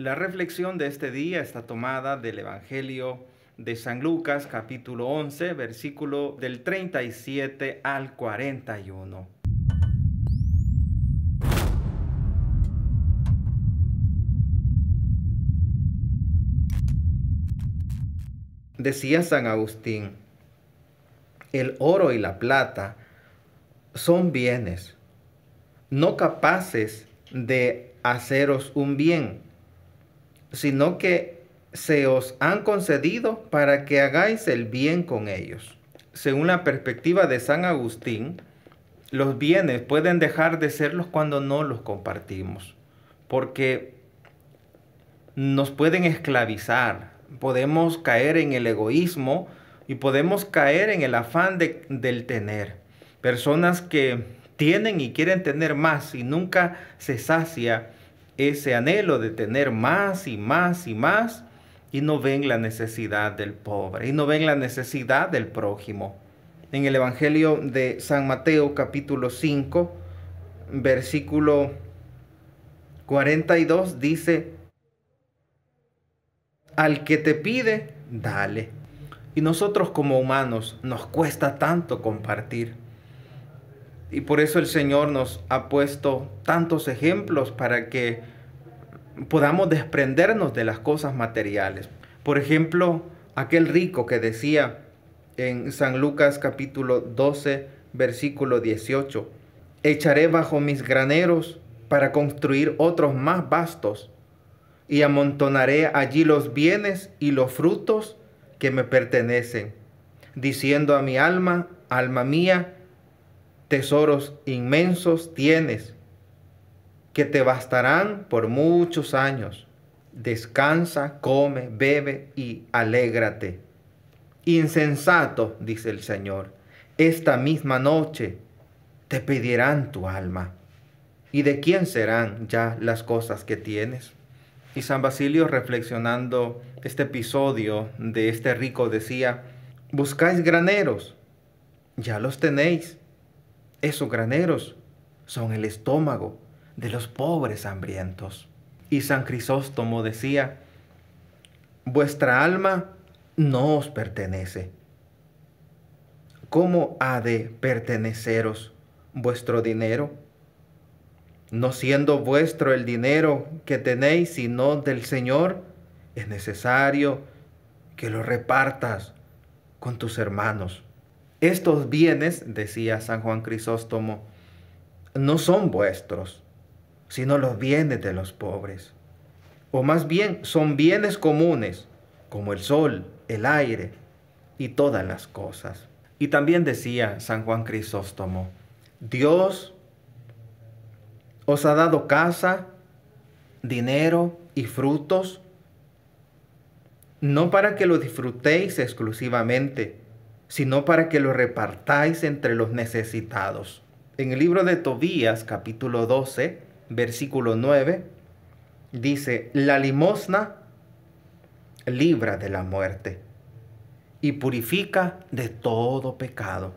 La reflexión de este día está tomada del Evangelio de San Lucas, capítulo 11, versículo del 37 al 41. Decía San Agustín: el oro y la plata son bienes, no capaces de haceros un bien, sino que se os han concedido para que hagáis el bien con ellos. Según la perspectiva de San Agustín, los bienes pueden dejar de serlos cuando no los compartimos, porque nos pueden esclavizar, podemos caer en el egoísmo y podemos caer en el afán del tener. Personas que tienen y quieren tener más y nunca se sacia ese anhelo de tener más y más y más, y no ven la necesidad del pobre y no ven la necesidad del prójimo. En el Evangelio de San Mateo, capítulo 5, versículo 42 dice: al que te pide, dale. Y nosotros como humanos nos cuesta tanto compartir. Y por eso el Señor nos ha puesto tantos ejemplos para que podamos desprendernos de las cosas materiales. Por ejemplo, aquel rico que decía en San Lucas capítulo 12, versículo 18, echaré bajo mis graneros para construir otros más vastos, y amontonaré allí los bienes y los frutos que me pertenecen, diciendo a mi alma, alma mía, tesoros inmensos tienes, que te bastarán por muchos años. Descansa, come, bebe y alégrate. Insensato, dice el Señor, esta misma noche te pedirán tu alma. ¿Y de quién serán ya las cosas que tienes? Y San Basilio, reflexionando este episodio de este rico, decía: buscáis graneros, ya los tenéis. Esos graneros son el estómago de los pobres hambrientos. Y San Crisóstomo decía: vuestra alma no os pertenece. ¿Cómo ha de perteneceros vuestro dinero? No siendo vuestro el dinero que tenéis, sino del Señor, es necesario que lo repartas con tus hermanos. Estos bienes, decía San Juan Crisóstomo, no son vuestros, sino los bienes de los pobres. O más bien, son bienes comunes, como el sol, el aire y todas las cosas. Y también decía San Juan Crisóstomo: Dios os ha dado casa, dinero y frutos, no para que lo disfrutéis exclusivamente, sino para que lo repartáis entre los necesitados. En el libro de Tobías, capítulo 12, versículo 9, dice: la limosna libra de la muerte y purifica de todo pecado.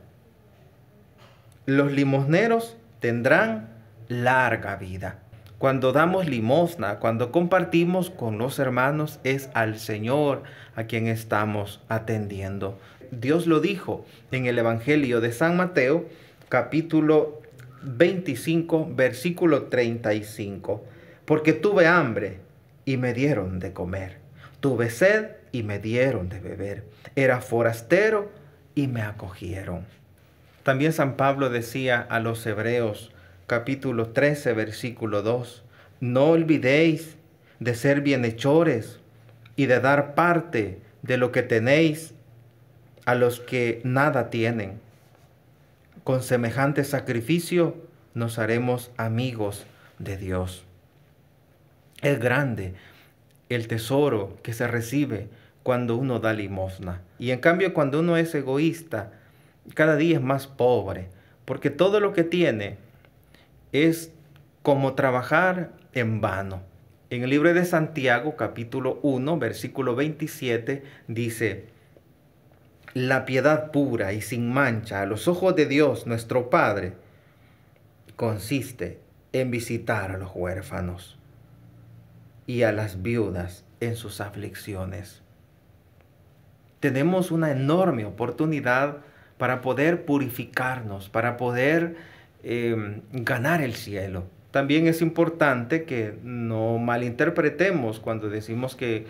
Los limosneros tendrán larga vida. Cuando damos limosna, cuando compartimos con los hermanos, es al Señor a quien estamos atendiendo. Dios lo dijo en el Evangelio de San Mateo, capítulo 25, versículo 35. Porque tuve hambre y me dieron de comer. Tuve sed y me dieron de beber. Era forastero y me acogieron. También San Pablo decía a los hebreos, capítulo 13, versículo 2, no olvidéis de ser bienhechores y de dar parte de lo que tenéis a los que nada tienen. Con semejante sacrificio nos haremos amigos de Dios. Es grande el tesoro que se recibe cuando uno da limosna. Y en cambio, cuando uno es egoísta, cada día es más pobre, porque todo lo que tiene es como trabajar en vano. En el libro de Santiago, capítulo 1, versículo 27, dice: la piedad pura y sin mancha a los ojos de Dios nuestro Padre consiste en visitar a los huérfanos. y a las viudas en sus aflicciones. Tenemos una enorme oportunidad para poder purificarnos, para poder ganar el cielo. También es importante que no malinterpretemos cuando decimos que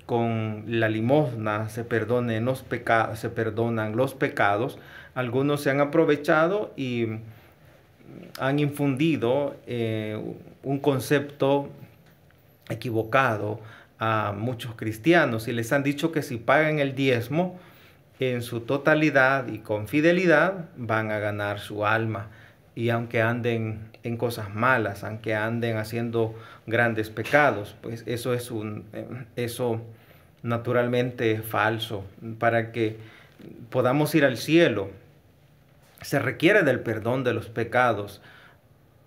con la limosna se perdonan los pecados. Algunos se han aprovechado y han infundido un concepto equivocado a muchos cristianos y les han dicho que si pagan el diezmo en su totalidad y con fidelidad van a ganar su alma. Y aunque anden en cosas malas, aunque anden haciendo grandes pecados, pues eso es eso naturalmente es falso. Para que podamos ir al cielo se requiere del perdón de los pecados,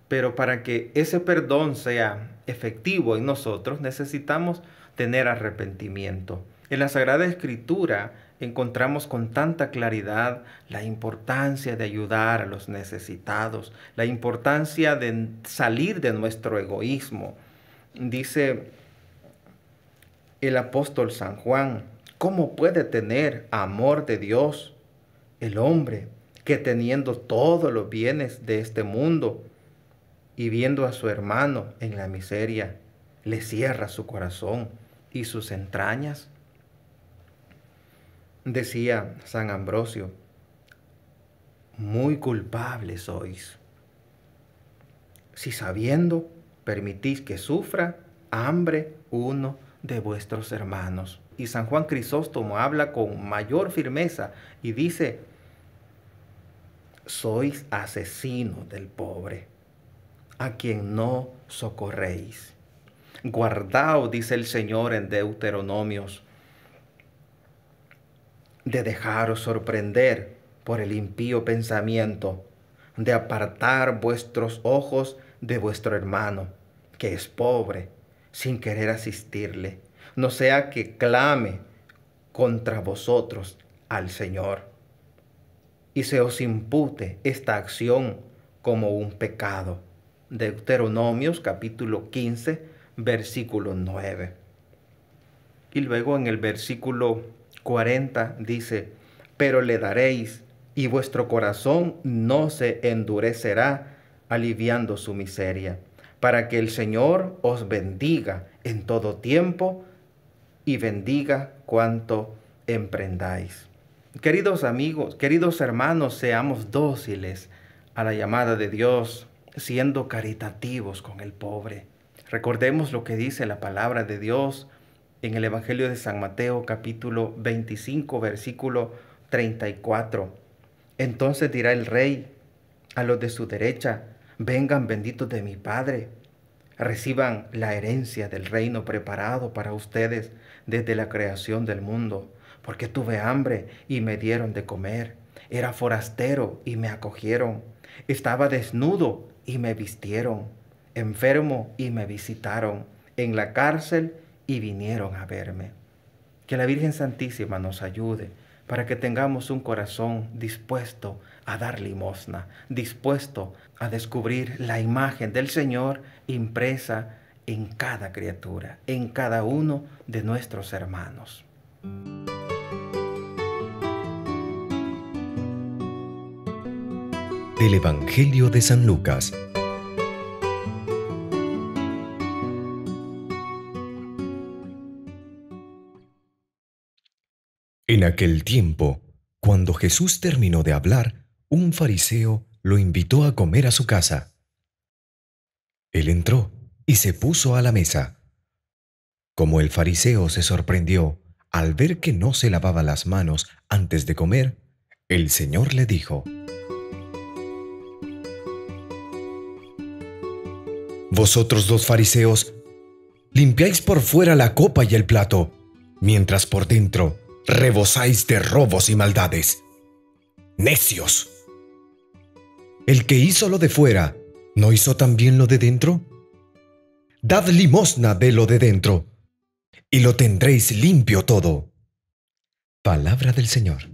pero para que ese perdón sea efectivo en nosotros necesitamos tener arrepentimiento. En la Sagrada Escritura encontramos con tanta claridad la importancia de ayudar a los necesitados, la importancia de salir de nuestro egoísmo. Dice el apóstol San Juan, ¿cómo puede tener amor de Dios el hombre que teniendo todos los bienes de este mundo y viendo a su hermano en la miseria, le cierra su corazón y sus entrañas? Decía San Ambrosio, muy culpables sois, si sabiendo permitís que sufra hambre uno de vuestros hermanos. Y San Juan Crisóstomo habla con mayor firmeza y dice, sois asesinos del pobre, a quien no socorréis. Guardaos, dice el Señor en Deuteronomios, de dejaros sorprender por el impío pensamiento, de apartar vuestros ojos de vuestro hermano, que es pobre, sin querer asistirle, no sea que clame contra vosotros al Señor, y se os impute esta acción como un pecado. Deuteronomios capítulo 15, versículo 9. Y luego en el versículo 40 dice, pero le daréis y vuestro corazón no se endurecerá aliviando su miseria, para que el Señor os bendiga en todo tiempo y bendiga cuanto emprendáis. Queridos amigos, queridos hermanos, seamos dóciles a la llamada de Dios, siendo caritativos con el pobre. Recordemos lo que dice la palabra de Dios en el Evangelio de San Mateo, capítulo 25, versículo 34. Entonces dirá el rey a los de su derecha, vengan benditos de mi Padre, reciban la herencia del reino preparado para ustedes desde la creación del mundo, porque tuve hambre y me dieron de comer, era forastero y me acogieron, estaba desnudo y me vistieron, enfermo y me visitaron, en la cárcel y vinieron a verme. Que la Virgen Santísima nos ayude para que tengamos un corazón dispuesto a dar limosna, dispuesto a descubrir la imagen del Señor impresa en cada criatura, en cada uno de nuestros hermanos. Del Evangelio de San Lucas. En aquel tiempo, cuando Jesús terminó de hablar, un fariseo lo invitó a comer a su casa. Él entró y se puso a la mesa. Como el fariseo se sorprendió al ver que no se lavaba las manos antes de comer, el Señor le dijo: Vosotros los fariseos, limpiáis por fuera la copa y el plato, mientras por dentro rebosáis de robos y maldades. ¡Necios! El que hizo lo de fuera, ¿no hizo también lo de dentro? Dad limosna de lo de dentro, y lo tendréis limpio todo. Palabra del Señor.